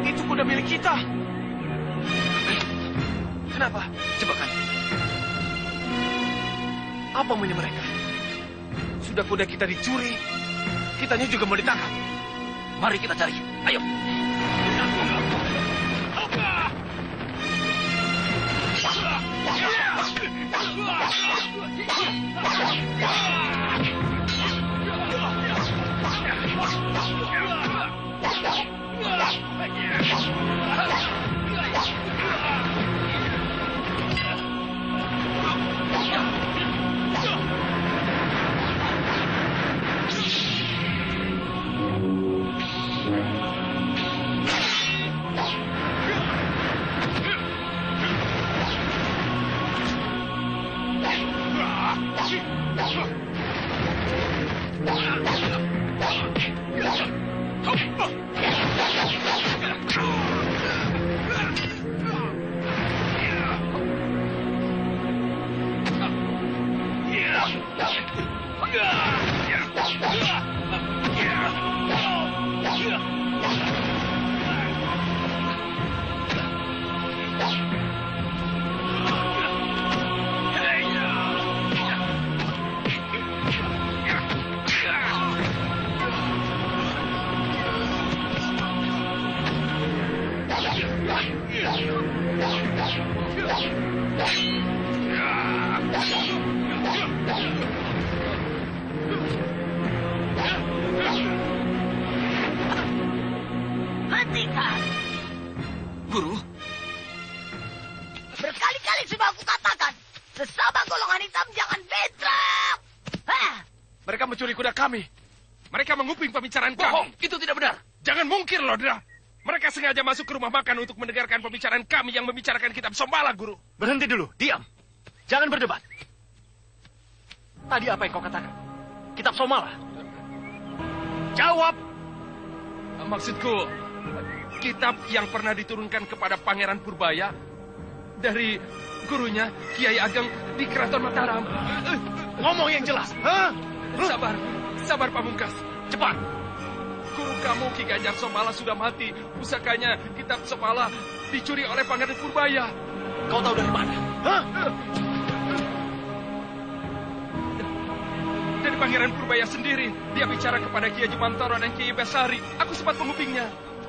Itu kuda milik kita. Kenapa? Jebakan. Apa maunya mereka? Sudah kuda kita dicuri, kitanya juga mau ditangkap. Mari kita cari. Ayo. Hentikan! Guru, Berkali-kali sudah aku katakan, sesama golongan hitam jangan bentrok! Hah? Mereka mencuri kuda kami. Mereka menguping pembicaraan bohong. kami. Itu tidak benar. Jangan mungkir, Lodra. Mereka sengaja masuk ke rumah makan untuk mendengarkan pembicaraan kami yang membicarakan kitab Sombala, Guru. Berhenti dulu, diam. Jangan berdebat. Tadi apa yang kau katakan? Kitab Somala. Jawab. Maksudku, kitab yang pernah diturunkan kepada Pangeran Purbaya dari gurunya Kiai Ageng di Keraton Mataram. Ngomong yang jelas. Hah? Sabar, sabar Pamungkas. Cepat. Guru kamu Ki Ganjar Sombala sudah mati. Pusakanya kitab Sombala dicuri oleh Pangeran Purbaya. Kau tahu dari mana? Hah? Dari Pangeran Purbaya sendiri. Dia bicara kepada Kiai Jumantoro dan Kiai Besari. Aku sempat mengupingnya.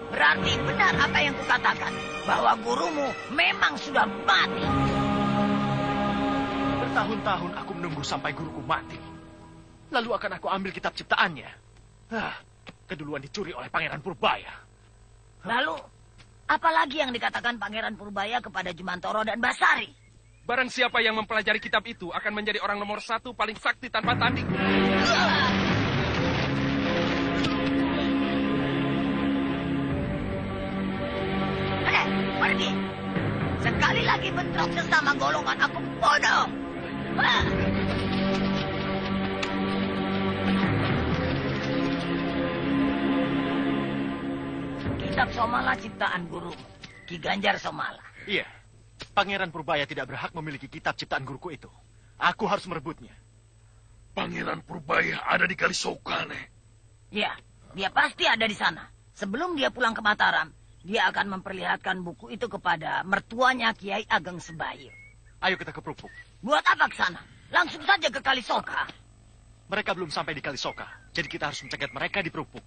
Berarti benar apa yang kukatakan, bahwa gurumu memang sudah mati. Bertahun-tahun aku menunggu sampai guruku mati. Lalu akan aku ambil kitab ciptaannya. Keduluan dicuri oleh Pangeran Purbaya. Lalu, apalagi yang dikatakan Pangeran Purbaya kepada Jumantoro dan Basari? Barang siapa yang mempelajari kitab itu akan menjadi orang nomor 1 paling sakti tanpa tanding. Pergi. Sekali lagi bentrok sesama golongan aku bodoh. Kitab Somala ciptaan guru Ki Ganjar Somala. Iya. Pangeran Purbaya tidak berhak memiliki kitab ciptaan guruku itu. Aku harus merebutnya. Pangeran Purbaya ada di Kalisokane. Ya, dia pasti ada di sana. Sebelum dia pulang ke Mataram, dia akan memperlihatkan buku itu kepada mertuanya Kiai Ageng Sebayu. Ayo kita ke Prupuk. Buat apa ke sana? Langsung saja ke Kalisoka. Mereka belum sampai di Kalisoka, jadi kita harus mencegat mereka di Prupuk.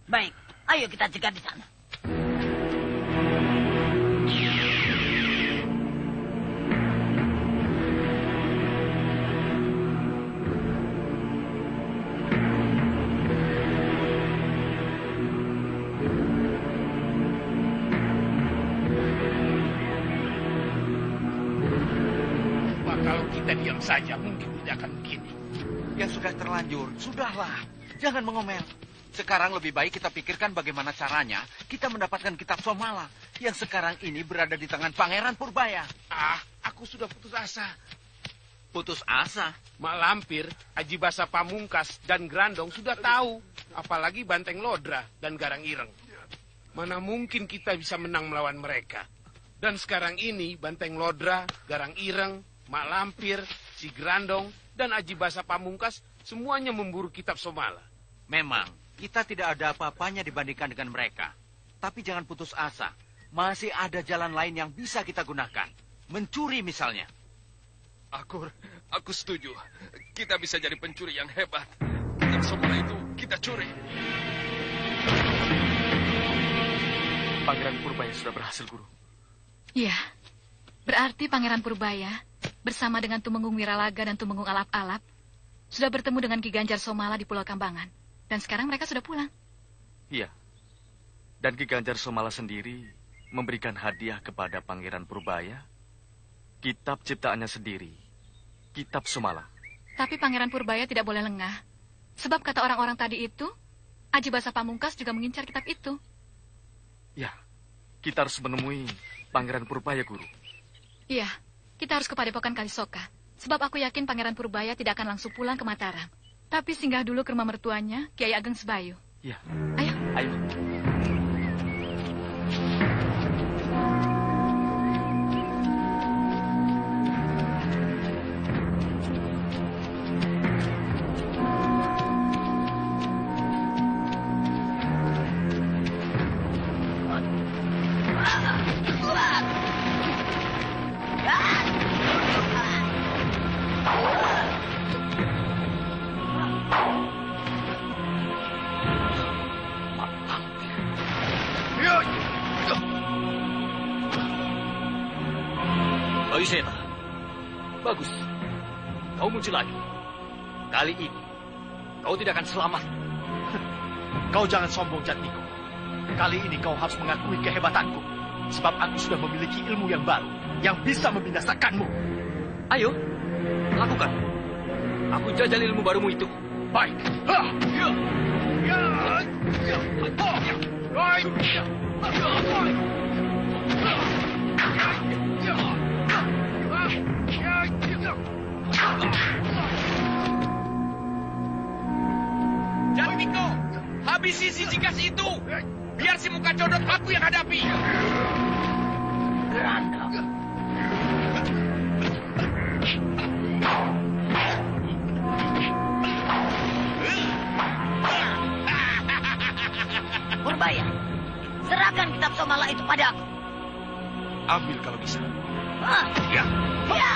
Baik, ayo kita cegat di sana. kita diam saja, mungkin tidak akan begini. Yang sudah terlanjur, sudahlah. Jangan mengomel. Sekarang lebih baik kita pikirkan bagaimana caranya kita mendapatkan kitab Somala yang sekarang ini berada di tangan Pangeran Purbaya. Aku sudah putus asa. Putus asa? Mak Lampir, Aji Basa Pamungkas, dan Grandong sudah tahu. Apalagi Banteng Lodra dan Garang Ireng. Mana mungkin kita bisa menang melawan mereka. Dan sekarang ini Banteng Lodra, Garang Ireng, Mak Lampir, si Grandong, dan Aji Basa Pamungkas semuanya memburu kitab Somala. Memang, kita tidak ada apa-apanya dibandingkan dengan mereka. Tapi jangan putus asa. Masih ada jalan lain yang bisa kita gunakan. Mencuri misalnya. Aku setuju. Kita bisa jadi pencuri yang hebat. Kitab Somala itu kita curi. Pangeran Purbaya sudah berhasil, Guru. Iya. Berarti Pangeran Purbaya bersama dengan Tumenggung Wiralaga dan Tumenggung Alap-Alap sudah bertemu dengan Ki Ganjar Somala di Pulau Kambangan. Dan sekarang mereka sudah pulang. Iya. Dan Ki Ganjar Somala sendiri memberikan hadiah kepada Pangeran Purbaya kitab ciptaannya sendiri, kitab Somala. Tapi Pangeran Purbaya tidak boleh lengah. Sebab kata orang-orang tadi itu, Aji Basa Pamungkas juga mengincar kitab itu. Ya, kita harus menemui Pangeran Purbaya, Guru. Iya, kita harus ke Padepokan Kalisoka. Sebab aku yakin Pangeran Purbaya tidak akan langsung pulang ke Mataram. Tapi singgah dulu ke rumah mertuanya, Kiai Ageng Sebayu. Iya. Ayo. Ayo. Seta, bagus. Kau muncul lagi. Kali ini, kau tidak akan selamat. Kau jangan sombong, Jatmiko. Kali ini kau harus mengakui kehebatanku. Sebab aku sudah memiliki ilmu yang baru, yang bisa membinasakanmu. Ayo, lakukan. Aku jajal ilmu barumu itu. Baik. Jatmiko, habisi si Jigas itu. Biar si muka codot aku yang hadapi. Grandong. Purbaya, serahkan kitab Somala itu padaku. Ambil kalau bisa. Ya. Ya.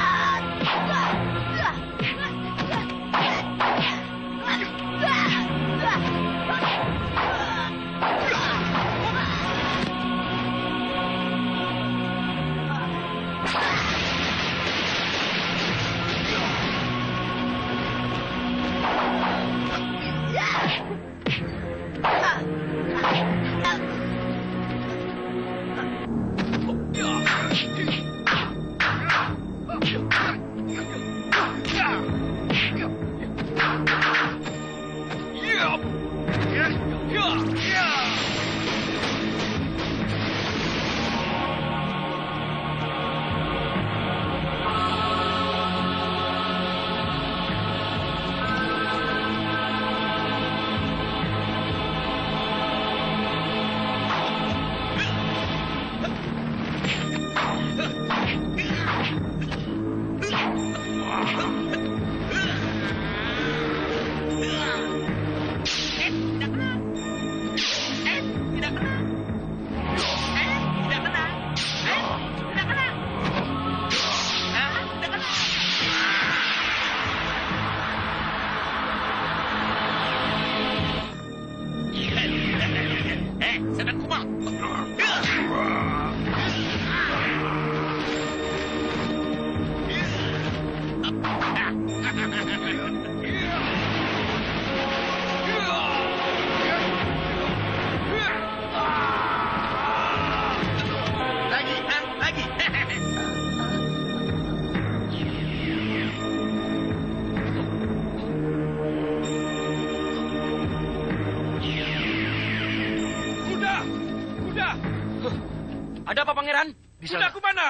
Ada apa, Pangeran? Kudaku mana?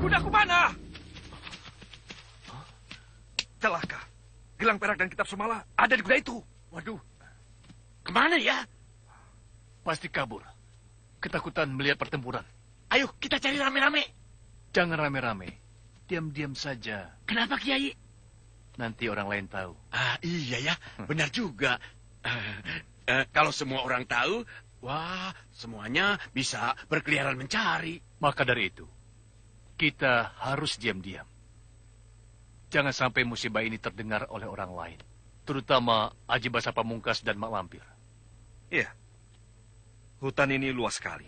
Kudaku mana? Celaka. Gelang perak dan kitab Somala ada di kuda itu. Waduh, Kemana ya? pasti kabur. Ketakutan melihat pertempuran. Ayo, kita cari rame-rame. Jangan rame-rame. Diam-diam saja. Kenapa, Kiai? Nanti orang lain tahu. Ah, iya ya, benar juga. Kalau semua orang tahu, wah, semuanya bisa berkeliaran mencari. Maka dari itu, kita harus diam-diam. Jangan sampai musibah ini terdengar oleh orang lain. Terutama Aji Basa Pamungkas dan Mak Lampir. Iya. Hutan ini luas sekali.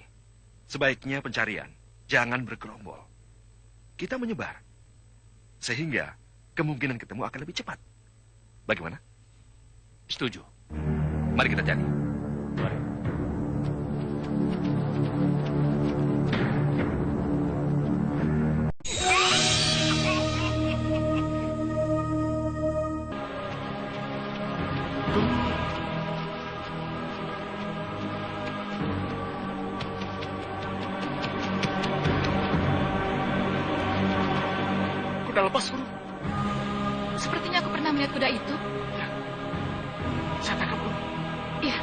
Sebaiknya pencarian jangan bergerombol. Kita menyebar. Sehingga kemungkinan ketemu akan lebih cepat. Bagaimana? Setuju. Mari kita cari. Mari. Kuda lepas, Guru. Sepertinya aku pernah melihat kuda itu. Saya tangkap, Guru. Iya.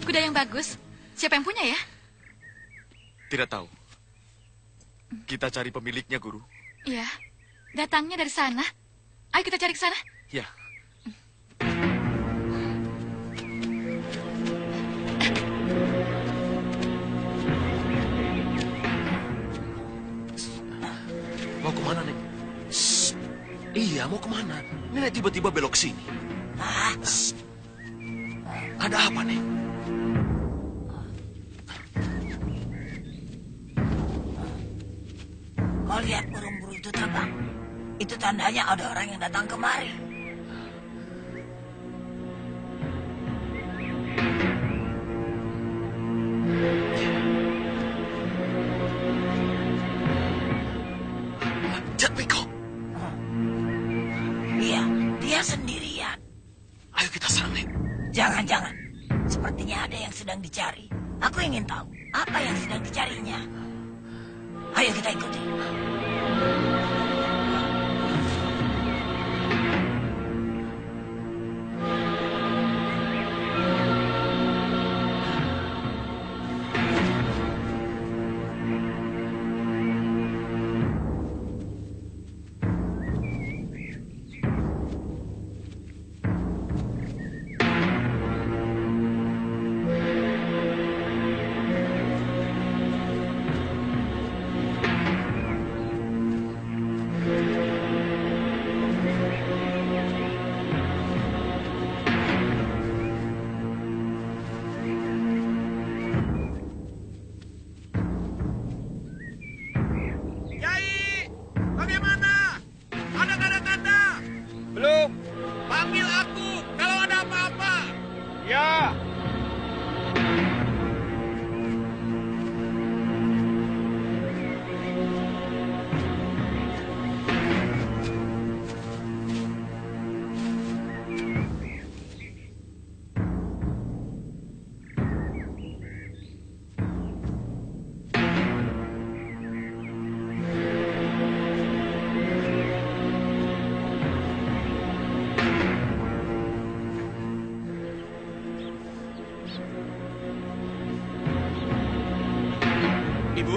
Kuda yang bagus. Siapa yang punya ya? Tidak tahu. Kita cari pemiliknya, Guru. Iya. Datangnya dari sana. Ayo kita cari ke sana. Ya. Mau kemana, Nek? Iya, mau kemana? Nenek tiba-tiba belok sini. Ada apa, Nek? Kau lihat burung-burung itu terbang. Itu tandanya ada orang yang datang kemari. Jatmiko. Iya, dia sendirian. Ayo kita serang, Nek. Jangan-jangan. Sepertinya ada yang sedang dicari. Aku ingin tahu apa yang sedang dicarinya. Ayo kita ikuti. Ibu?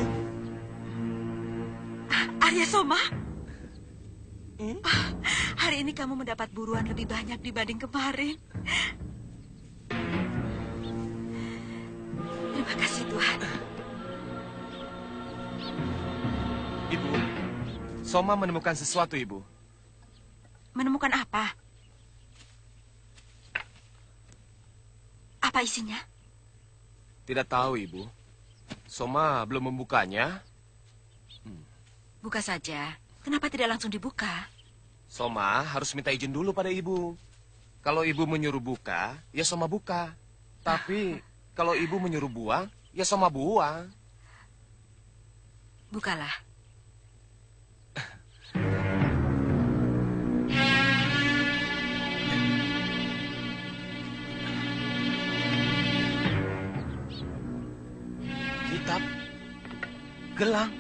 Arya Soma? Hari ini kamu mendapat buruan lebih banyak dibanding kemarin. Terima kasih, Tuhan. Ibu, Soma menemukan sesuatu, Ibu. Menemukan apa? Apa isinya? Tidak tahu, Ibu. Soma belum membukanya. Buka saja. Kenapa tidak langsung dibuka? Soma harus minta izin dulu pada ibu. Kalau ibu menyuruh buka, ya Soma buka. Tapi kalau ibu menyuruh buang, ya Soma buang. Bukalah. Kitab, gelang.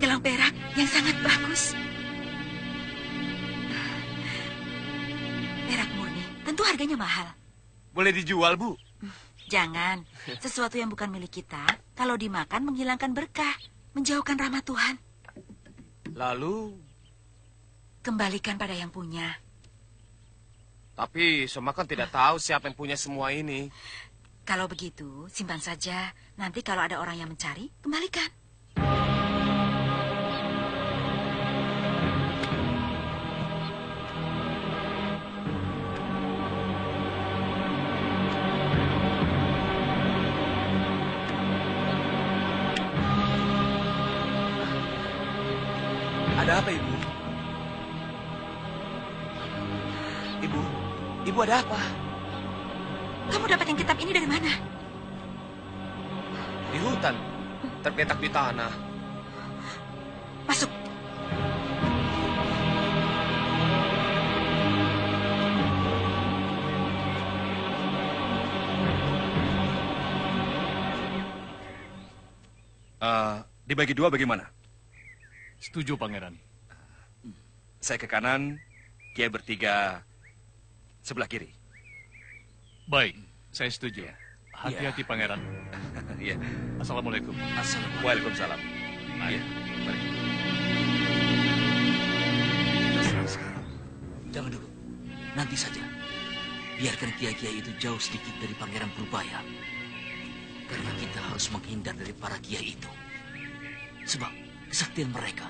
Gelang perak yang sangat bagus. Perak murni, tentu harganya mahal. Boleh dijual, Bu? Jangan, sesuatu yang bukan milik kita, kalau dimakan menghilangkan berkah, menjauhkan rahmat Tuhan. Lalu? Kembalikan pada yang punya. Tapi Soma kan tidak tahu siapa yang punya semua ini. Kalau begitu, simpan saja. Nanti kalau ada orang yang mencari, kembalikan. Ada apa, Ibu? Ibu ada apa? Kamu dapatkan kitab ini dari mana? Di hutan, tergeletak di tanah. Masuk. Dibagi dua bagaimana? Setuju, Pangeran. Saya ke kanan, Kiai bertiga sebelah kiri. Baik, saya setuju. Hati-hati, Pangeran. Iya. Assalamualaikum. Assalamualaikum. Waalaikumsalam. Iya. Mari. Jangan dulu. Nanti saja. Biarkan kiai-kiai itu jauh sedikit dari Pangeran Purbaya. Karena kita harus menghindar dari para kiai itu. Sebab kesaktian mereka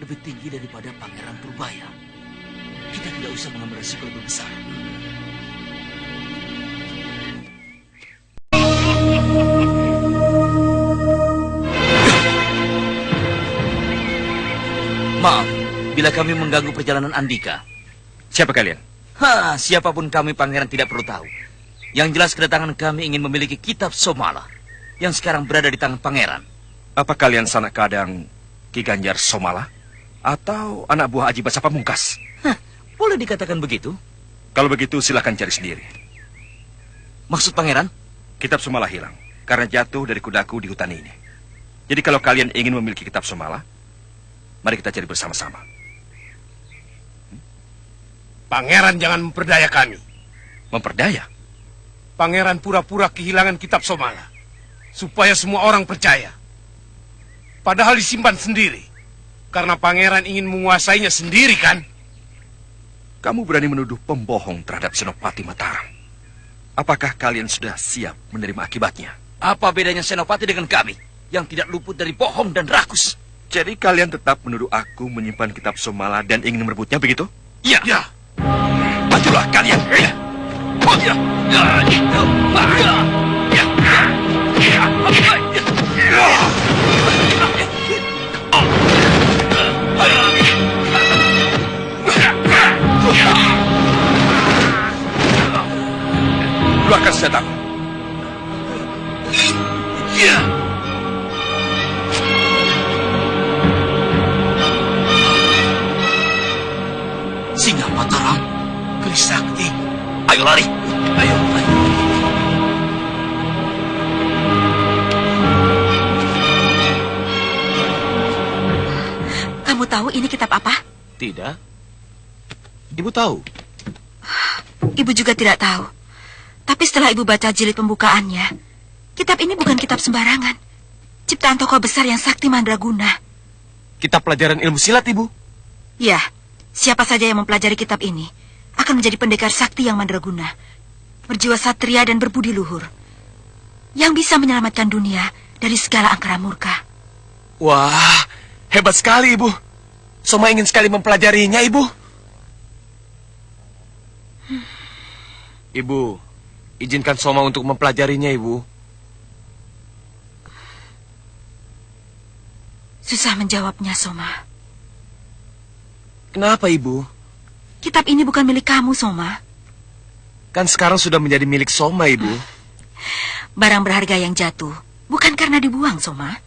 lebih tinggi daripada Pangeran Purbaya. Kita tidak usah mengambil resiko lebih besar. Maaf, bila kami mengganggu perjalanan Andika. Siapa kalian? Siapapun kami, Pangeran tidak perlu tahu. Yang jelas kedatangan kami ingin memiliki kitab Somala yang sekarang berada di tangan Pangeran. Apa kalian sanak kadang Ki Ganjar Somala? Atau anak buah Aji Basa Pamungkas? Boleh dikatakan begitu? Kalau begitu silakan cari sendiri. Maksud Pangeran? Kitab Somala hilang karena jatuh dari kudaku di hutan ini. Jadi kalau kalian ingin memiliki kitab Somala, mari kita cari bersama-sama. Pangeran jangan memperdaya kami. Memperdaya? Pangeran pura-pura kehilangan kitab Somala supaya semua orang percaya. Padahal disimpan sendiri. Karena pangeran ingin menguasainya sendiri, kan? Kamu berani menuduh pembohong terhadap Senopati Mataram. Apakah kalian sudah siap menerima akibatnya? Apa bedanya Senopati dengan kami yang tidak luput dari bohong dan rakus? Jadi kalian tetap menuduh aku menyimpan kitab Somala dan ingin merebutnya, begitu? Iya. Ya. Majulah kalian. Ya. Keluarkan senjatamu. Singa Mataram, keris sakti. Ayo lari. Ayo. Kamu tahu ini kitab apa? Tidak. Ibu tahu? Ibu juga tidak tahu. Tapi setelah ibu baca jilid pembukaannya, kitab ini bukan kitab sembarangan. Ciptaan tokoh besar yang sakti mandraguna. Kitab pelajaran ilmu silat, Ibu? Ya, siapa saja yang mempelajari kitab ini akan menjadi pendekar sakti yang mandraguna, berjiwa satria dan berbudi luhur, yang bisa menyelamatkan dunia dari segala angkara murka. Wah, hebat sekali, Ibu. Soma ingin sekali mempelajarinya, Ibu. Ibu, Izinkan Soma untuk mempelajarinya, Ibu. Susah menjawabnya, Soma. Kenapa, Ibu? Kitab ini bukan milik kamu, Soma. Kan sekarang sudah menjadi milik Soma, Ibu. Barang berharga yang jatuh bukan karena dibuang, Soma.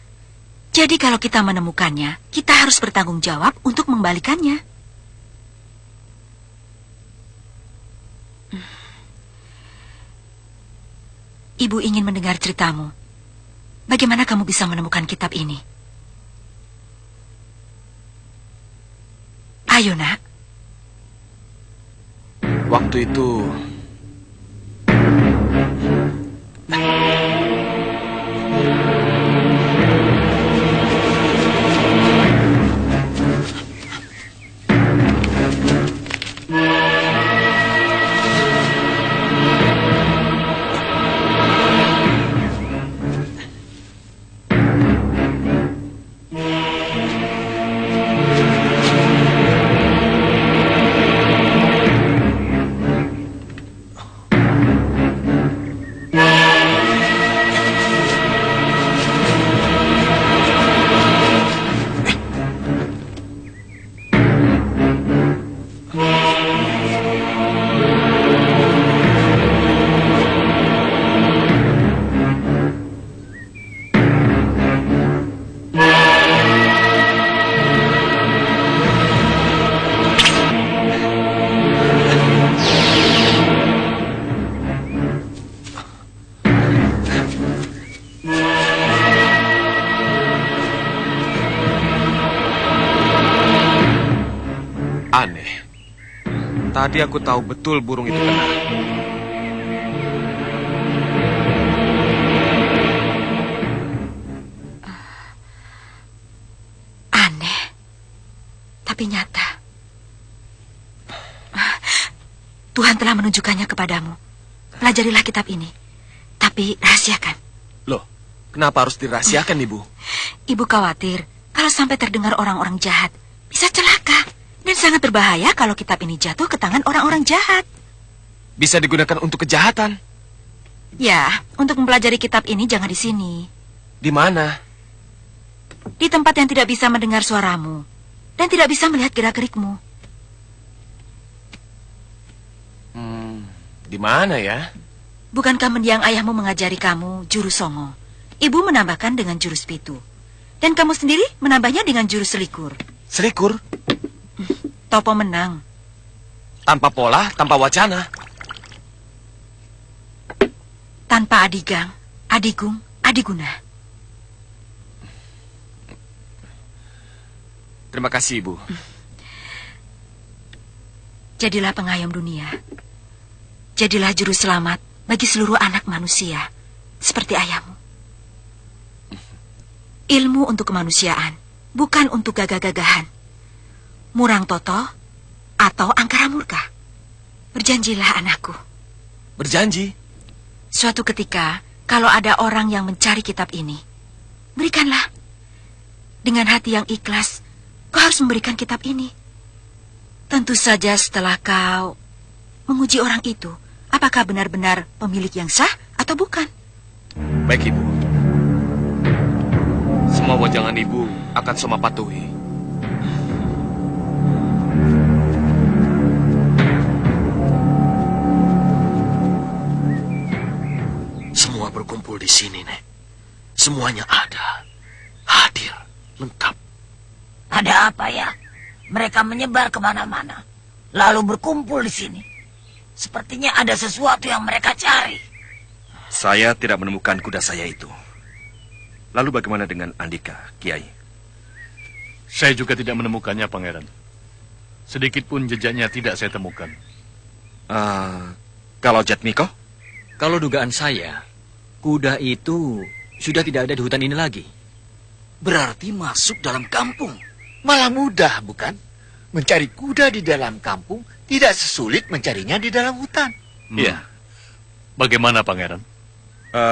Jadi kalau kita menemukannya, kita harus bertanggung jawab untuk mengembalikannya. Ibu ingin mendengar ceritamu. Bagaimana kamu bisa menemukan kitab ini? Ayo, Nak. Waktu itu... Aneh. Tadi aku tahu betul burung itu kena. Aneh, tapi nyata. Tuhan telah menunjukkannya kepadamu. Pelajarilah kitab ini, tapi rahasiakan. Loh, kenapa harus dirahasiakan, Ibu? Ibu khawatir kalau sampai terdengar orang-orang jahat, bisa celaka. Dan sangat berbahaya kalau kitab ini jatuh ke tangan orang-orang jahat. Bisa digunakan untuk kejahatan. Ya, untuk mempelajari kitab ini jangan di sini. Di mana? Di tempat yang tidak bisa mendengar suaramu dan tidak bisa melihat gerak-gerikmu. Di mana ya? Bukankah mendiang ayahmu mengajari kamu jurus songo? Ibu menambahkan dengan jurus pitu. Dan kamu sendiri menambahnya dengan jurus selikur. Selikur? Topo menang. Tanpa pola, tanpa wacana. Tanpa adigang, adigung, adiguna. Terima kasih, Ibu. Jadilah pengayom dunia. Jadilah juru selamat bagi seluruh anak manusia, seperti ayahmu. Ilmu untuk kemanusiaan, bukan untuk gagah-gagahan. Murang toto atau angkara murka. Berjanjilah, anakku. Berjanji? Suatu ketika, kalau ada orang yang mencari kitab ini, berikanlah. Dengan hati yang ikhlas, kau harus memberikan kitab ini. Tentu saja setelah kau menguji orang itu, apakah benar-benar pemilik yang sah atau bukan. Baik, Ibu. Semua wajangan Ibu akan Soma patuhi. Semua berkumpul di sini, Nek. Semuanya ada. Hadir. Lengkap. Ada apa ya? Mereka menyebar kemana-mana. Lalu berkumpul di sini. Sepertinya ada sesuatu yang mereka cari. Saya tidak menemukan kuda saya itu. Lalu bagaimana dengan Andika, Kiai? Saya juga tidak menemukannya, Pangeran. Sedikit pun jejaknya tidak saya temukan. Kalau Jatmiko? Kalau dugaan saya, kuda itu sudah tidak ada di hutan ini lagi. Berarti masuk dalam kampung. Malah mudah, bukan? Mencari kuda di dalam kampung tidak sesulit mencarinya di dalam hutan. Iya. Bagaimana, Pangeran?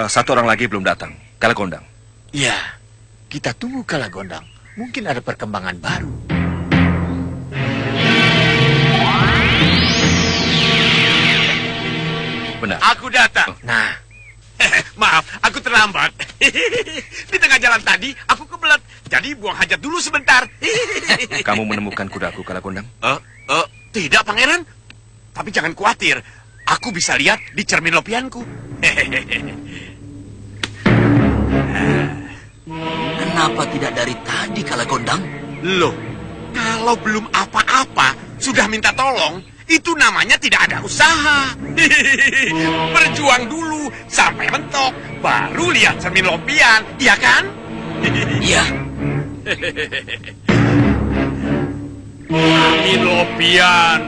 Satu orang lagi belum datang, Kalagondang. Ya, kita tunggu Kalagondang. Mungkin ada perkembangan baru. Benar. Aku datang. Nah. Maaf, aku terlambat. Di tengah jalan tadi, aku kebelet. Jadi buang hajat dulu sebentar. Kamu menemukan kudaku, Kalagondang? Tidak, Pangeran. Tapi jangan khawatir. Aku bisa lihat di cermin lopianku. Kenapa tidak dari tadi, Kalagondang? Loh, kalau belum apa-apa, sudah minta tolong, itu namanya tidak ada usaha. Berjuang dulu sampai mentok, baru lihat cermin lopian, iya kan? Iya. Cermin lopian,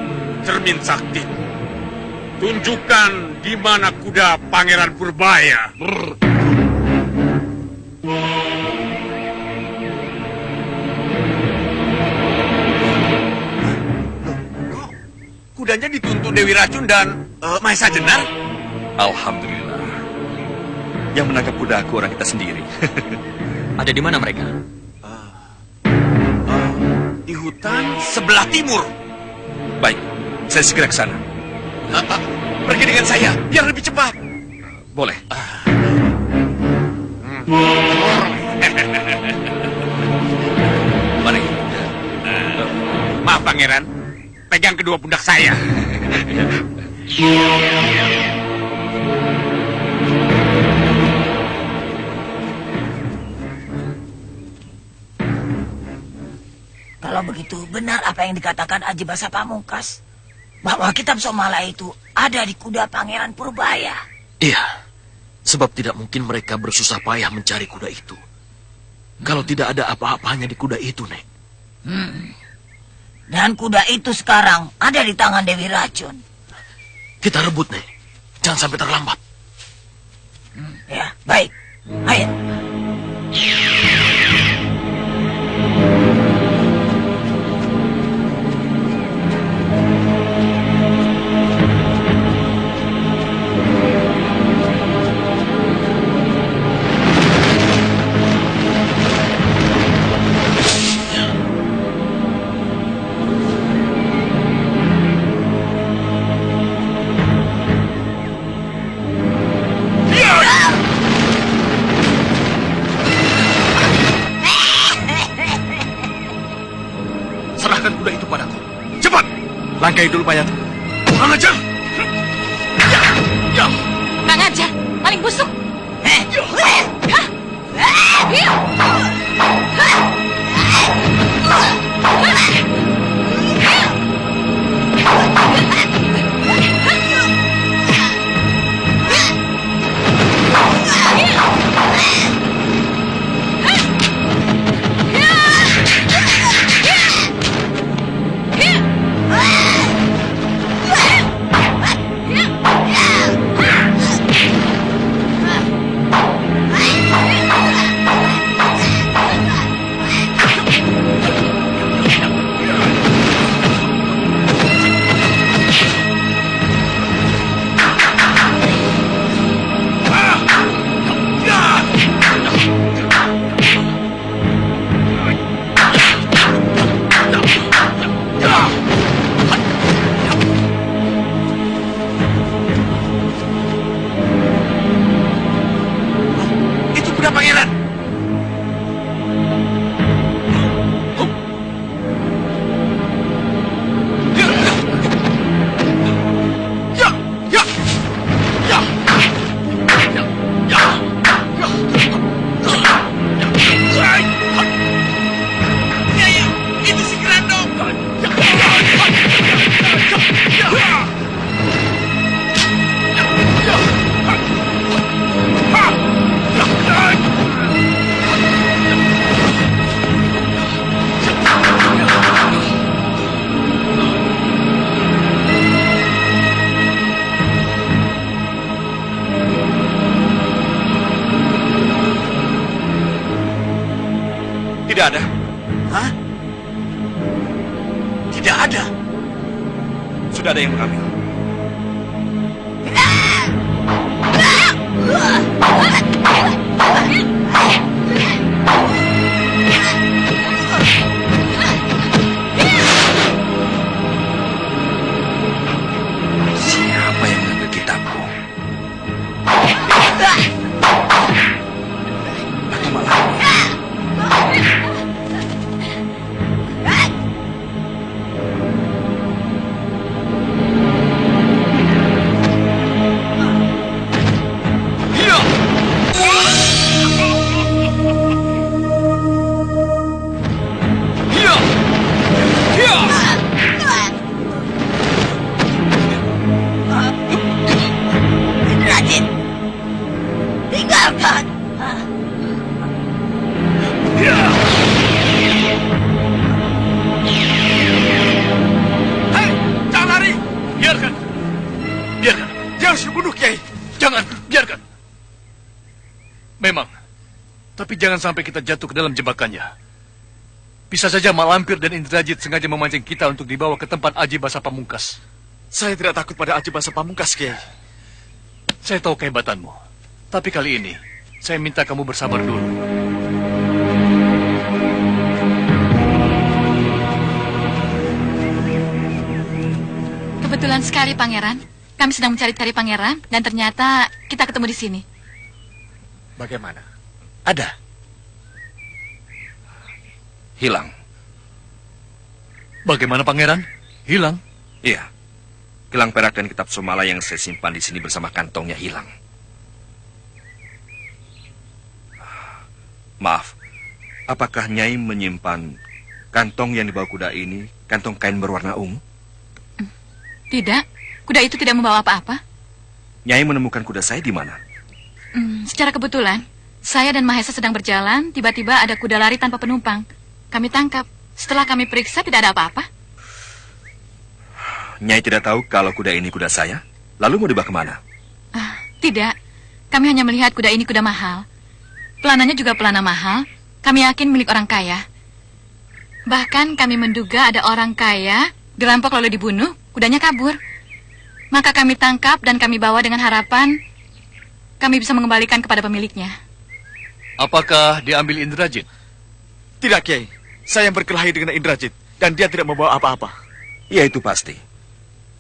cermin sakti. Tunjukkan di mana kuda Pangeran Purbaya. Kudanya dituntun Dewi Racun dan Mahesa Jenar? Alhamdulillah. Yang menangkap kudaku orang kita sendiri. Ada di mana mereka? Di hutan sebelah timur. Baik, saya segera ke sana. Pergi dengan saya, biar lebih cepat. Boleh. Mari. Maaf, Pangeran. Pegang kedua pundak saya. Kalau begitu, benar apa yang dikatakan Aji Basa Pamungkas, bahwa kitab Somala itu ada di kuda Pangeran Purbaya. Iya, sebab tidak mungkin mereka bersusah payah mencari kuda itu. Kalau tidak ada apa-apanya di kuda itu, Nek. Dan kuda itu sekarang ada di tangan Dewi Racun. Kita rebut, Nek. Jangan sampai terlambat. Ya, baik. Ayo. Serahkan kuda itu padaku. Cepat! Langkai dulu, Payat. Kurang ajar! Kurang ajar, maling busuk. Tidak ada. Hah? Tidak ada. Sudah ada yang mengambil. Siapa yang mengambil kitabku? jangan sampai kita jatuh ke dalam jebakannya. Bisa saja Mak Lampir dan Indrajit sengaja memancing kita untuk dibawa ke tempat Aji Basa Pamungkas. Saya tidak takut pada Aji Basa Pamungkas, Kiai. Saya tahu kehebatanmu. Tapi kali ini, saya minta kamu bersabar dulu. Kebetulan sekali, Pangeran. Kami sedang mencari-cari Pangeran, dan ternyata kita ketemu di sini. Bagaimana? Ada? Hilang. Bagaimana, Pangeran? Hilang? Iya. Gelang perak dan kitab Somala yang saya simpan di sini bersama kantongnya hilang. Maaf, apakah Nyai menyimpan kantong yang dibawa kuda ini, kantong kain berwarna ungu? Tidak, kuda itu tidak membawa apa-apa. Nyai menemukan kuda saya di mana? Secara kebetulan, saya dan Mahesa sedang berjalan, tiba-tiba ada kuda lari tanpa penumpang. Kami tangkap. Setelah kami periksa, tidak ada apa-apa. Nyai tidak tahu kalau kuda ini kuda saya? Lalu mau dibawa kemana? Tidak, kami hanya melihat kuda ini kuda mahal. Pelananya juga pelana mahal, kami yakin milik orang kaya. Bahkan kami menduga ada orang kaya, dirampok lalu dibunuh, kudanya kabur. Maka kami tangkap dan kami bawa dengan harapan kami bisa mengembalikan kepada pemiliknya. Apakah diambil Indrajit? Tidak, Kiai. Saya yang berkelahi dengan Indrajit, dan dia tidak membawa apa-apa. Ya, itu pasti.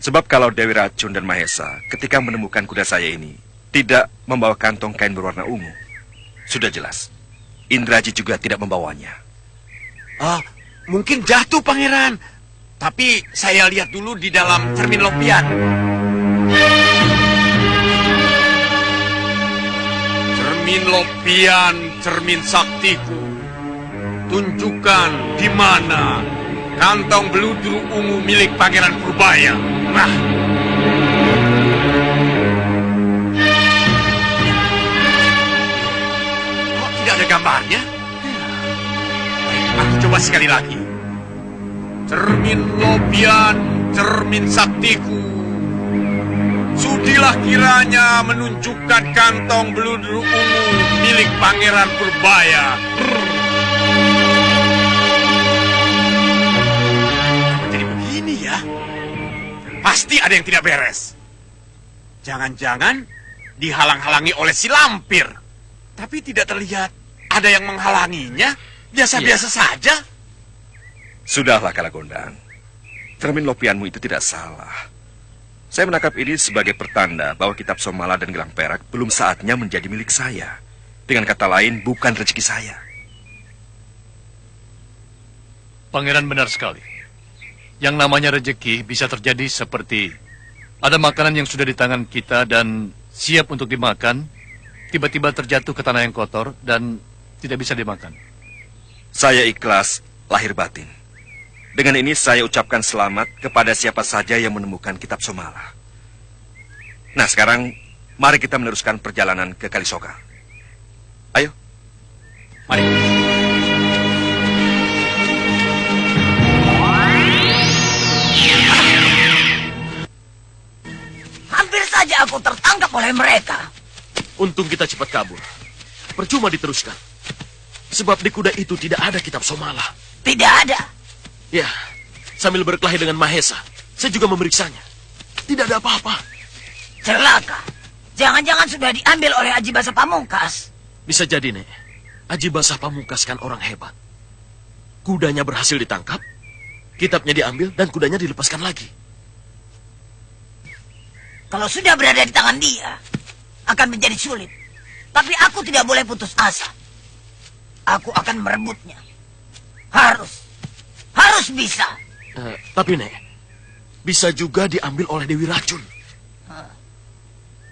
Sebab kalau Dewi Racun dan Mahesa ketika menemukan kuda saya ini tidak membawa kantong kain berwarna ungu, sudah jelas Indrajit juga tidak membawanya. Mungkin jatuh, Pangeran. Tapi saya lihat dulu di dalam cermin Lopian. Cermin Lopian, cermin saktiku. Tunjukkan di mana kantong beludru ungu milik Pangeran Purbaya. Nah. Kok tidak ada gambarnya? Aku coba sekali lagi. Cermin Lopian, cermin saktiku. Sudilah kiranya menunjukkan kantong beludru ungu milik Pangeran Purbaya. Jadi begini ya. Pasti ada yang tidak beres. Jangan-jangan dihalang-halangi oleh si Lampir. Tapi tidak terlihat ada yang menghalanginya. Biasa-biasa saja. Sudahlah, Kalagondang. Cermin Lopianmu itu tidak salah. Saya menangkap ini sebagai pertanda bahwa kitab Somala dan gelang perak belum saatnya menjadi milik saya. Dengan kata lain, bukan rezeki saya. Pangeran benar sekali. Yang namanya rezeki bisa terjadi seperti ada makanan yang sudah di tangan kita dan siap untuk dimakan, tiba-tiba terjatuh ke tanah yang kotor dan tidak bisa dimakan. Saya ikhlas lahir batin. Dengan ini saya ucapkan selamat kepada siapa saja yang menemukan kitab Somala. Nah, sekarang mari kita meneruskan perjalanan ke Kalisoka. Ayo. Mari. Hampir saja aku tertangkap oleh mereka. Untung kita cepat kabur. Percuma diteruskan. Sebab di kuda itu tidak ada kitab Somala. Tidak ada. Ya, sambil berkelahi dengan Mahesa, saya juga memeriksanya. Tidak ada apa-apa. Celaka. Jangan-jangan sudah diambil oleh Aji Basa Pamungkas. Bisa jadi, Nek. Aji Basa Pamungkas kan orang hebat. Kudanya berhasil ditangkap, kitabnya diambil, dan kudanya dilepaskan lagi. Kalau sudah berada di tangan dia, akan menjadi sulit. Tapi aku tidak boleh putus asa. Aku akan merebutnya. Harus bisa. Tapi, Nek, bisa juga diambil oleh Dewi Racun.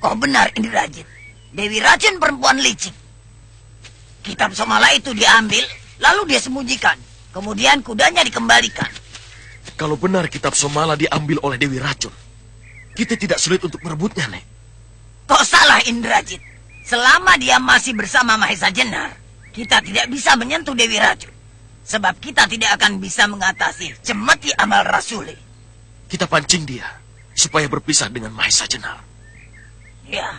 Oh benar, Indrajit. Dewi Racun perempuan licik. Kitab Somala itu diambil, lalu dia sembunyikan. Kemudian kudanya dikembalikan. Kalau benar kitab Somala diambil oleh Dewi Racun, kita tidak sulit untuk merebutnya, Nek. Kok salah, Indrajit? Selama dia masih bersama Mahesa Jenar, kita tidak bisa menyentuh Dewi Racun. Sebab kita tidak akan bisa mengatasi cemeti amal Rasuli. Kita pancing dia supaya berpisah dengan Mahesa Jenar. Ya.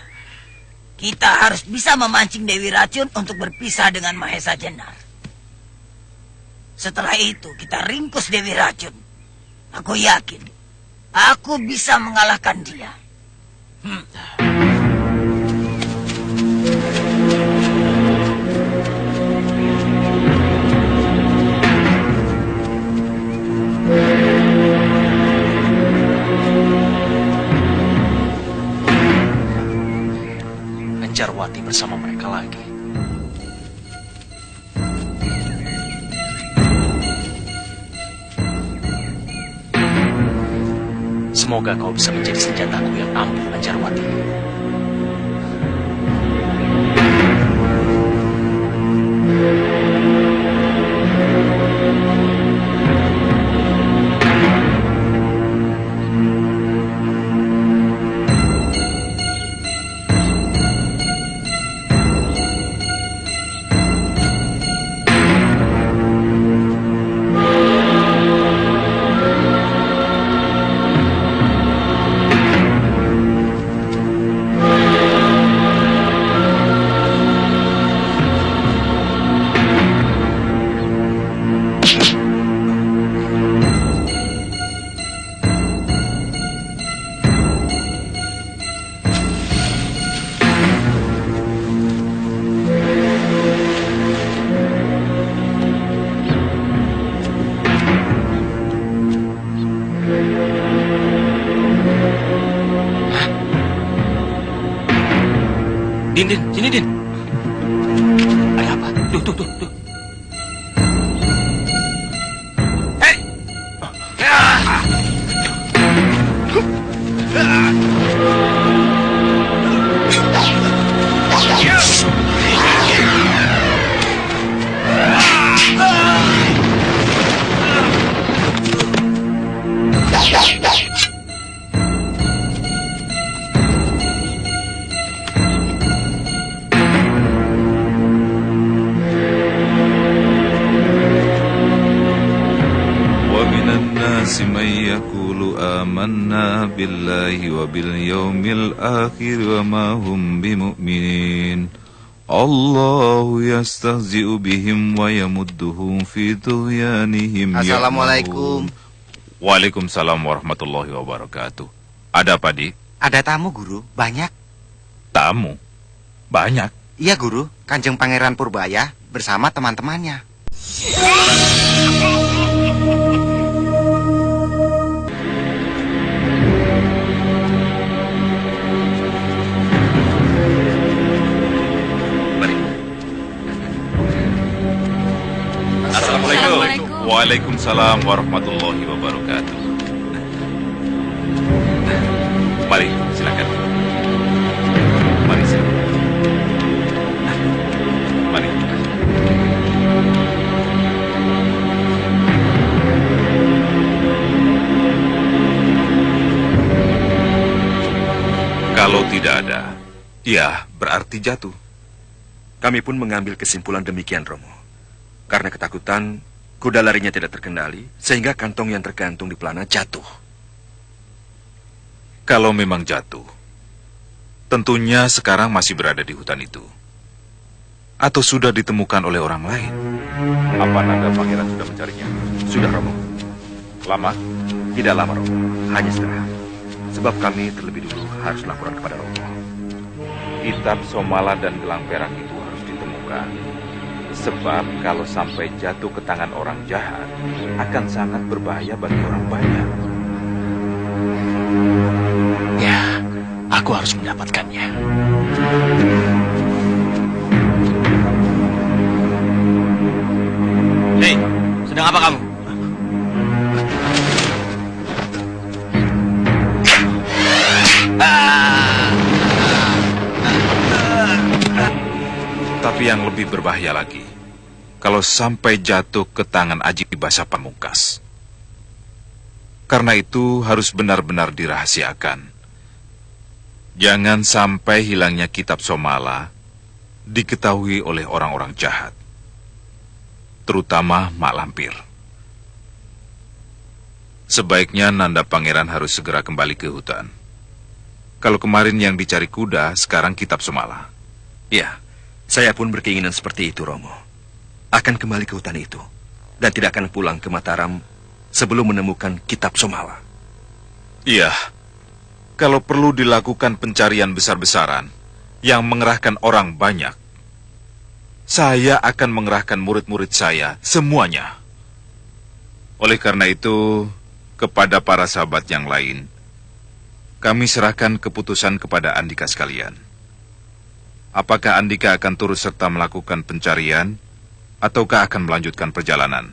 Kita harus bisa memancing Dewi Racun untuk berpisah dengan Mahesa Jenar. Setelah itu kita ringkus Dewi Racun. Aku yakin aku bisa mengalahkan dia. Anjarwati bersama mereka lagi. Semoga kau bisa menjadi senjataku yang ampuh, Anjarwati. Din, sini Din. Ada apa? Tuh. Hei! من يقول آمنا بالله وباليوم الآخر وما هم بمؤمنين الله يستهزئ بهم ويمدهم في طغيانهم. Assalamualaikum. Waalaikumsalam warahmatullahi wabarakatuh. Ada apa, Dik? Ada tamu, Guru. Banyak. Tamu? Banyak? Iya, Guru. Kanjeng Pangeran Purbaya bersama teman-temannya. Assalamualaikum. Waalaikumsalam warahmatullahi wabarakatuh. Mari, silakan. Mari, silakan. Mari. Kalau tidak ada, ya berarti jatuh. Kami pun mengambil kesimpulan demikian, Romo. Karena ketakutan, kuda larinya tidak terkendali, sehingga kantong yang tergantung di pelana jatuh. Kalau memang jatuh, tentunya sekarang masih berada di hutan itu. Atau sudah ditemukan oleh orang lain. Apa nanda pangeran sudah mencarinya? Sudah, Romo. Lama? Tidak lama, Romo. Hanya setengah. Sebab kami terlebih dulu harus laporan kepada Romo. Kitab Somala dan gelang perak itu harus ditemukan. Sebab kalau sampai jatuh ke tangan orang jahat, akan sangat berbahaya bagi orang banyak. Ya, aku harus mendapatkannya. Hei, sedang apa kamu? Tapi yang lebih berbahaya lagi, kalau sampai jatuh ke tangan Aji Basa Pamungkas. Karena itu harus benar-benar dirahasiakan. Jangan sampai hilangnya kitab Somala diketahui oleh orang-orang jahat. Terutama Mak Lampir. Sebaiknya Nanda Pangeran harus segera kembali ke hutan. Kalau kemarin yang dicari kuda, sekarang kitab Somala. Ya, saya pun berkeinginan seperti itu, Romo. Akan kembali ke hutan itu, dan tidak akan pulang ke Mataram sebelum menemukan kitab Somala. Iya, kalau perlu dilakukan pencarian besar-besaran yang mengerahkan orang banyak, saya akan mengerahkan murid-murid saya semuanya. Oleh karena itu, kepada para sahabat yang lain, kami serahkan keputusan kepada Andika sekalian. Apakah Andika akan turut serta melakukan pencarian, ataukah akan melanjutkan perjalanan?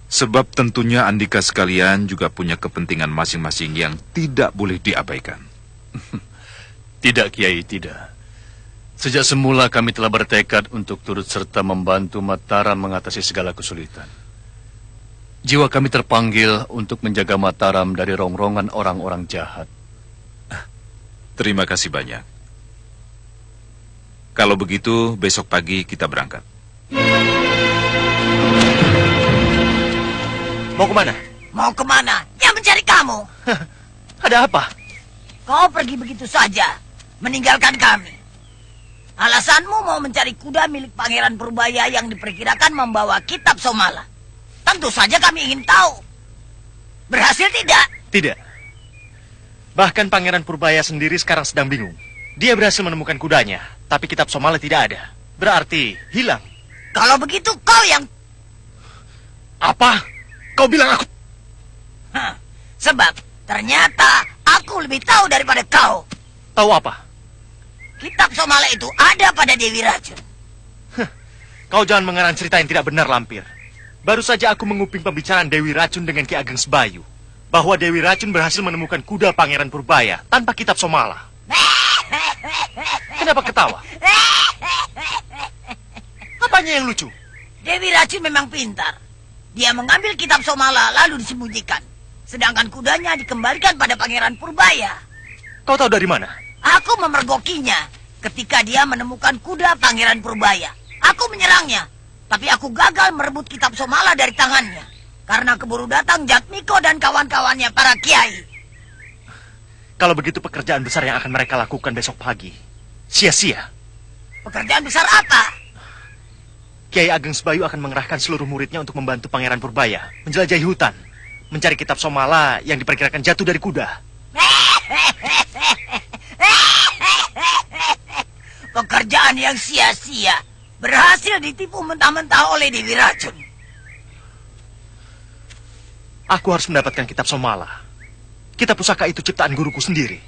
Sebab tentunya Andika sekalian juga punya kepentingan masing-masing yang tidak boleh diabaikan. Tidak, Kiai, tidak. Sejak semula kami telah bertekad untuk turut serta membantu Mataram mengatasi segala kesulitan. Jiwa kami terpanggil untuk menjaga Mataram dari rongrongan orang-orang jahat. Terima kasih banyak. Kalau begitu, besok pagi kita berangkat. Mau kemana? Mau kemana? Ya mencari kamu. Ada apa? Kau pergi begitu saja, meninggalkan kami. Alasanmu mau mencari kuda milik Pangeran Purbaya yang diperkirakan membawa kitab Somala. Tentu saja kami ingin tahu. Berhasil tidak? Tidak. Bahkan Pangeran Purbaya sendiri sekarang sedang bingung. Dia berhasil menemukan kudanya, tapi kitab Somala tidak ada. Berarti hilang. Kalau begitu kau yang... Apa? Kau bilang aku... Sebab ternyata aku lebih tahu daripada kau. Tahu apa? Kitab Somala itu ada pada Dewi Racun. Kau jangan mengarang cerita yang tidak benar, Lampir. Baru saja aku menguping pembicaraan Dewi Racun dengan Ki Ageng Sebayu. Bahwa Dewi Racun berhasil menemukan kuda Pangeran Purbaya tanpa kitab Somala. Kenapa ketawa? Apanya yang lucu? Dewi Racun memang pintar. Dia mengambil kitab Somala lalu disembunyikan. Sedangkan kudanya dikembalikan pada Pangeran Purbaya. Kau tahu dari mana? Aku memergokinya ketika dia menemukan kuda Pangeran Purbaya. Aku menyerangnya, tapi aku gagal merebut kitab Somala dari tangannya. Karena keburu datang Jatmiko dan kawan-kawannya para kiai. Kalau begitu pekerjaan besar yang akan mereka lakukan besok pagi sia-sia. Pekerjaan besar apa? Kiai Ageng Sebayu akan mengerahkan seluruh muridnya untuk membantu Pangeran Purbaya menjelajahi hutan, mencari kitab Somala yang diperkirakan jatuh dari kuda. Pekerjaan yang sia-sia, berhasil ditipu mentah-mentah oleh Dewi Racun. Aku harus mendapatkan kitab Somala. Kitab pusaka itu ciptaan guruku sendiri.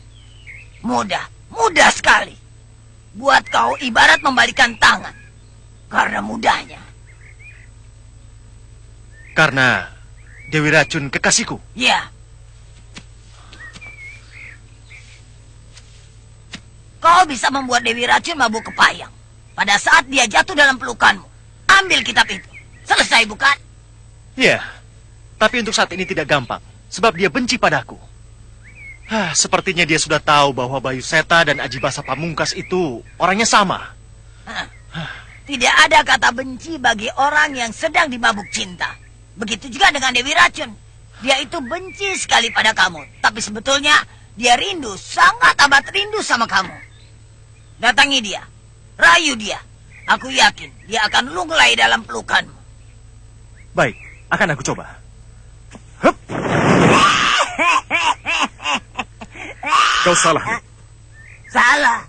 Mudah sekali. Buat kau ibarat membalikan tangan. Karena mudahnya. Karena Dewi Racun kekasihku. Ya. Kau bisa membuat Dewi Racun mabuk kepayang. Pada saat dia jatuh dalam pelukanmu. Ambil kitab itu. Selesai bukan? Ya. Tapi untuk saat ini tidak gampang. Sebab dia benci padaku. Sepertinya dia sudah tahu bahwa Bayu Seta dan Aji Basa Pamungkas itu orangnya sama. Tidak ada kata benci bagi orang yang sedang dimabuk cinta. Begitu juga dengan Dewi Racun. Dia itu benci sekali pada kamu. Tapi sebetulnya dia rindu, sangat amat rindu sama kamu. Datangi dia. Rayu dia. Aku yakin dia akan lunglai dalam pelukanmu. Baik, akan aku coba. Kau salah. Salah.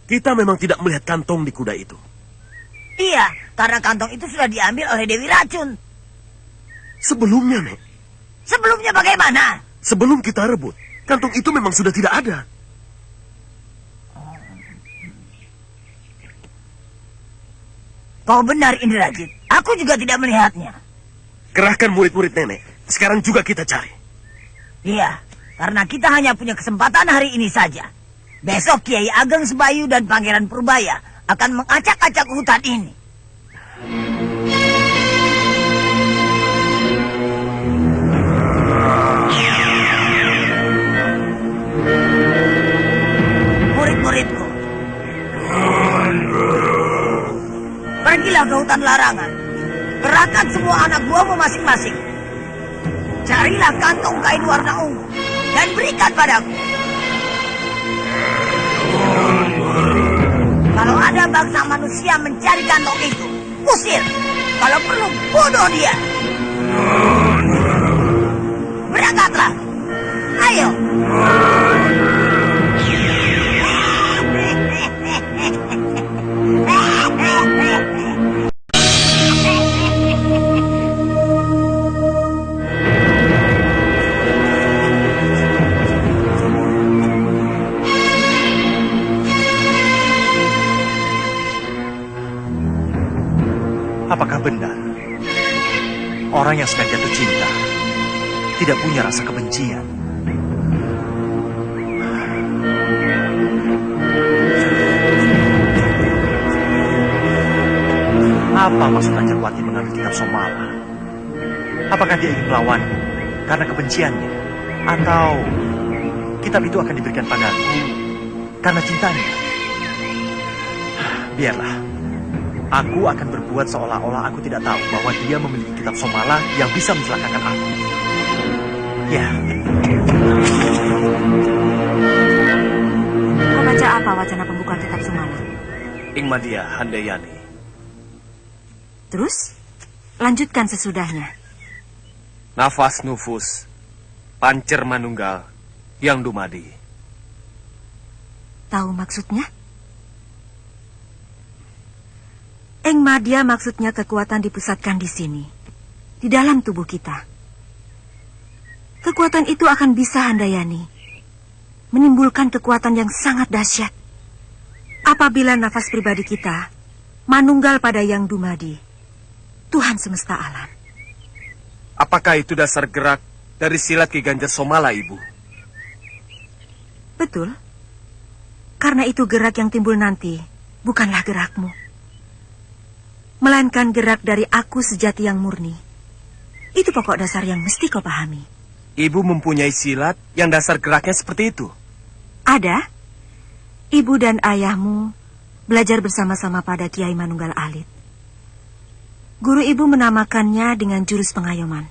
Kita memang tidak melihat kantong di kuda itu. Iya, karena kantong itu sudah diambil oleh Dewi Racun. Sebelumnya, Nek. Sebelumnya bagaimana? Sebelum kita rebut, kantong itu memang sudah tidak ada. Kau benar, Indrajit. Aku juga tidak melihatnya. Kerahkan murid-murid nenek. Sekarang juga kita cari. Iya, karena kita hanya punya kesempatan hari ini saja. Besok Kiai Ageng Sebayu dan Pangeran Purbaya akan mengacak-acak hutan ini. Murid-muridku, pergilah ke hutan larangan. Kerahkan semua anak buahmu masing-masing. Carilah kantong kain warna ungu dan berikan padaku. Kalau ada bangsa manusia mencari kantong itu, usir. Kalau perlu, bunuh dia. Berangkatlah. Ayo. Apakah benar orang yang sedang jatuh cinta tidak punya rasa kebencian? Apa maksud Anjarwati mengambil kitab Somala? Apakah dia ingin melawanku karena kebenciannya? Atau kitab itu akan diberikan padaku karena cintanya? Biarlah. Aku akan berbuat seolah-olah aku tidak tahu bahwa dia memiliki kitab Somala yang bisa mencelakakan aku. Ya. Kau baca apa wacana pembukaan kitab Somala? Ingmadia Handayani. Terus, lanjutkan sesudahnya. Nafas nufus, pancer manunggal, yang dumadi. Tahu maksudnya? Engmadia maksudnya kekuatan dipusatkan di sini, di dalam tubuh kita. Kekuatan itu akan bisa Handayani menimbulkan kekuatan yang sangat dahsyat. Apabila nafas pribadi kita manunggal pada Yang Dumadi, Tuhan semesta alam. Apakah itu dasar gerak dari silat Ki Ganjar Somala, Ibu? Betul. Karena itu gerak yang timbul nanti bukanlah gerakmu, melainkan gerak dari aku sejati yang murni. Itu pokok dasar yang mesti kau pahami. Ibu mempunyai silat yang dasar geraknya seperti itu? Ada. Ibu dan ayahmu belajar bersama-sama pada Kiai Manunggal Alit. Guru ibu menamakannya dengan jurus pengayoman.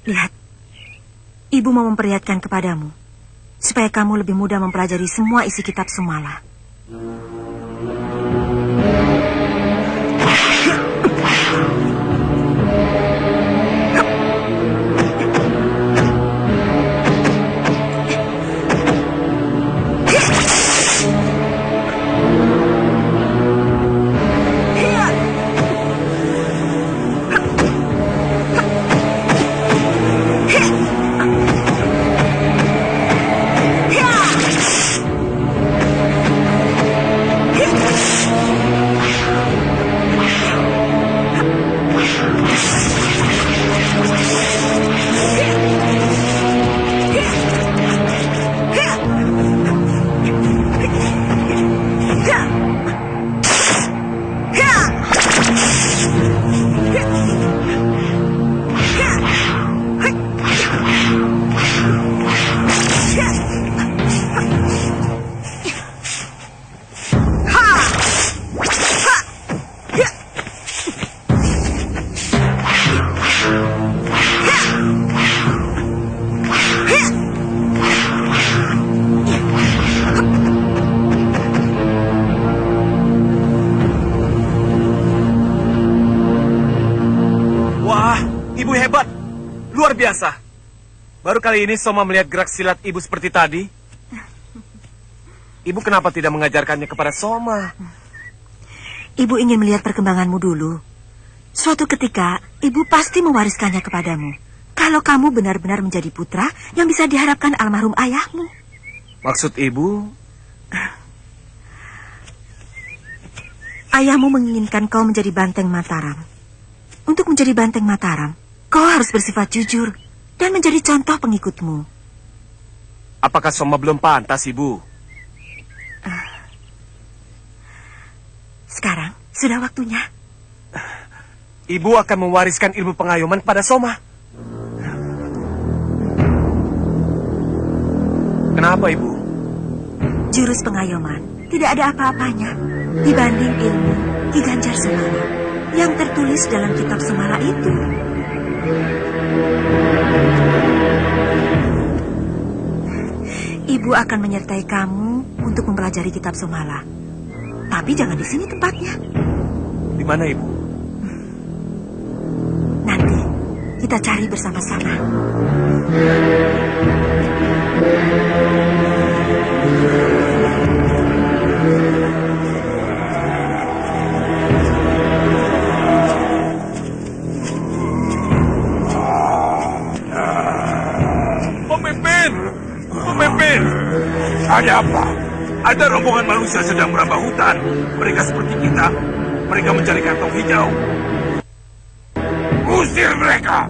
Lihat, ibu mau memperlihatkan kepadamu, supaya kamu lebih mudah mempelajari semua isi kitab Somala. Biasa. Baru kali ini Soma melihat gerak silat ibu seperti tadi. Ibu kenapa tidak mengajarkannya kepada Soma? Ibu ingin melihat perkembanganmu dulu. Suatu ketika, ibu pasti mewariskannya kepadamu. Kalau kamu benar-benar menjadi putra yang bisa diharapkan almarhum ayahmu. Maksud ibu? Ayahmu menginginkan kau menjadi banteng Mataram. Untuk menjadi banteng Mataram, kau harus bersifat jujur dan menjadi contoh pengikutmu. Apakah Soma belum pantas, Ibu? Sekarang sudah waktunya. Ibu akan mewariskan ilmu pengayoman pada Soma. Kenapa, Ibu? Jurus pengayoman tidak ada apa-apanya dibanding ilmu Ki Ganjar Somala yang tertulis dalam kitab Somala itu. Ibu akan menyertai kamu untuk mempelajari kitab Somala. Tapi jangan di sini tempatnya. Di mana, Ibu? Nanti kita cari bersama-sama. Pemimpin! Ada apa? Ada rombongan manusia sedang merambah hutan. Mereka seperti kita. Mereka mencari kantong hijau. Usir mereka!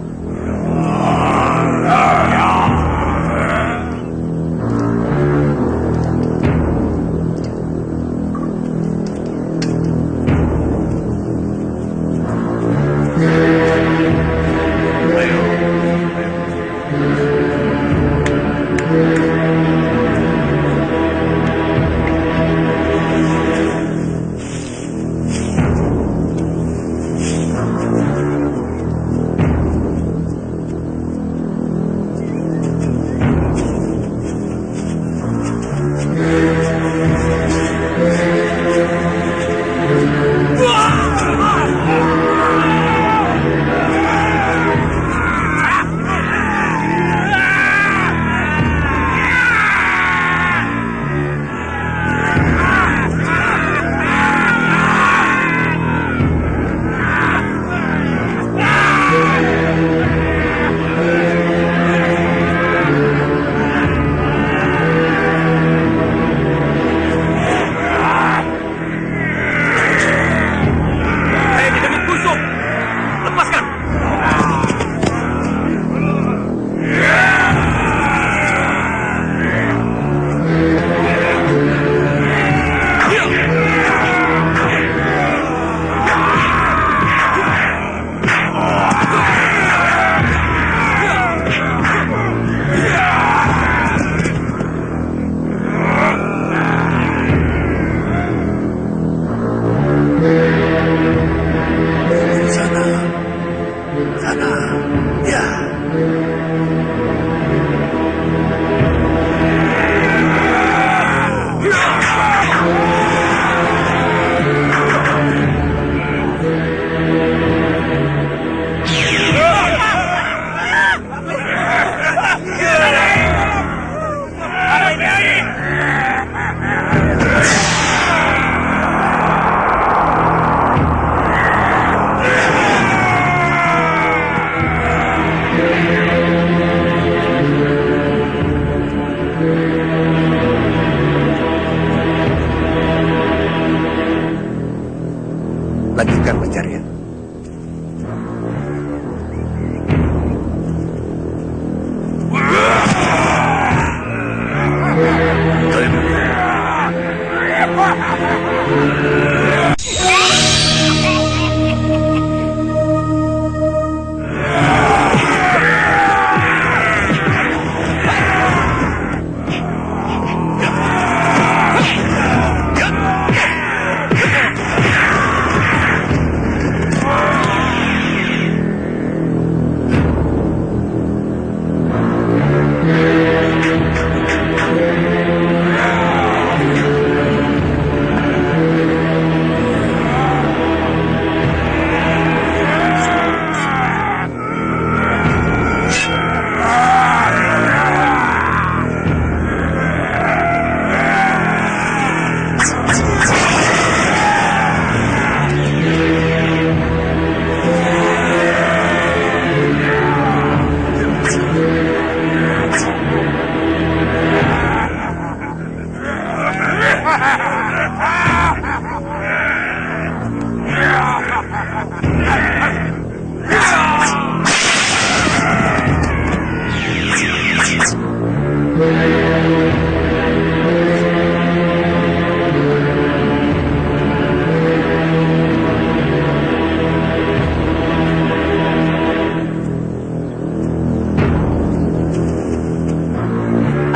Lanjutkan pencarian.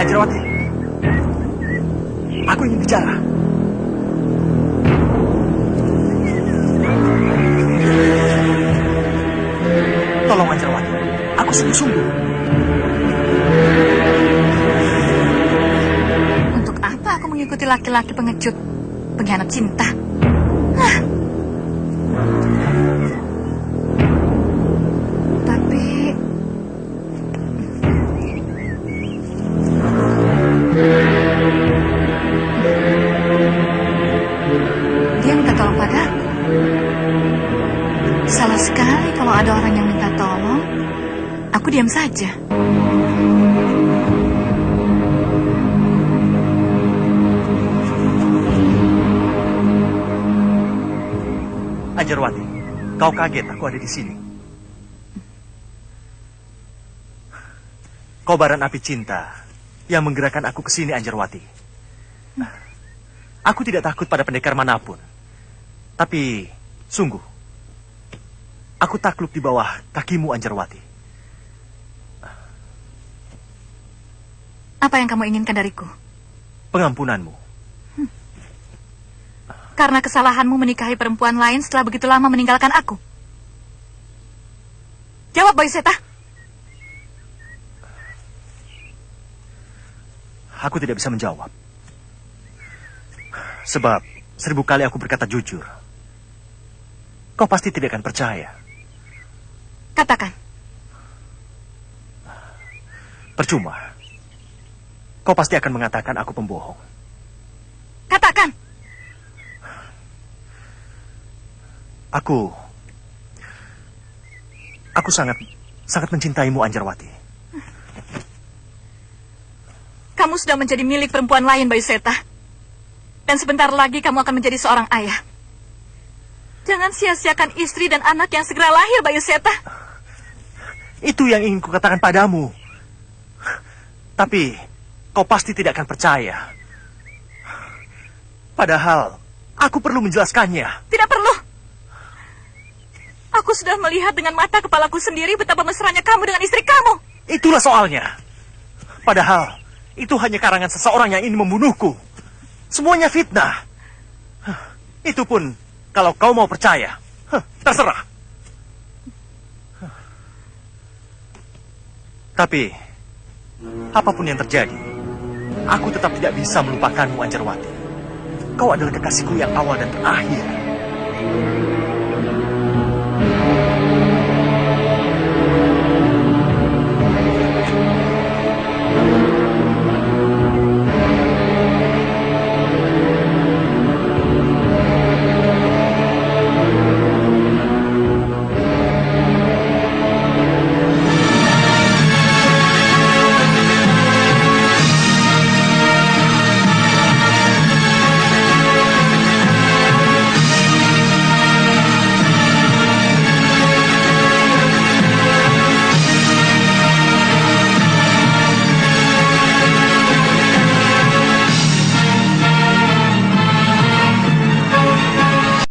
Ajrawati, aku ingin bicara. Tolong Ajrawati, aku sungguh-sungguh. Untuk apa aku mengikuti laki-laki pengecut, pengkhianat cinta. Tapi dia minta tolong padaku. Salah sekali kalau ada orang yang minta tolong, aku diam saja. Anjarwati, kau kaget aku ada di sini. Kobaran api cinta yang menggerakkan aku ke sini, Anjarwati. Aku tidak takut pada pendekar manapun. Tapi, sungguh, aku takluk di bawah kakimu, Anjarwati. Apa yang kamu inginkan dariku? Pengampunanmu. Karena kesalahanmu menikahi perempuan lain setelah begitu lama meninggalkan aku. Jawab, Bayu Seta. Aku tidak bisa menjawab. Sebab 1000 kali aku berkata jujur, kau pasti tidak akan percaya. Katakan. Percuma. Kau pasti akan mengatakan aku pembohong. Katakan. Aku sangat mencintaimu, Anjarwati. Kamu sudah menjadi milik perempuan lain, Bayu Seta. Dan sebentar lagi kamu akan menjadi seorang ayah. Jangan sia-siakan istri dan anak yang segera lahir, Bayu Seta. Itu yang ingin kukatakan padamu. Tapi kau pasti tidak akan percaya. Padahal aku perlu menjelaskannya. Tidak perlu. Aku sudah melihat dengan mata kepalaku sendiri betapa mesranya kamu dengan istri kamu. Itulah soalnya. Padahal itu hanya karangan seseorang yang ingin membunuhku. Semuanya fitnah. Itu pun kalau kau mau percaya. Terserah. Tapi apapun yang terjadi, aku tetap tidak bisa melupakanmu, Anjarwati. Kau adalah kekasihku yang awal dan terakhir.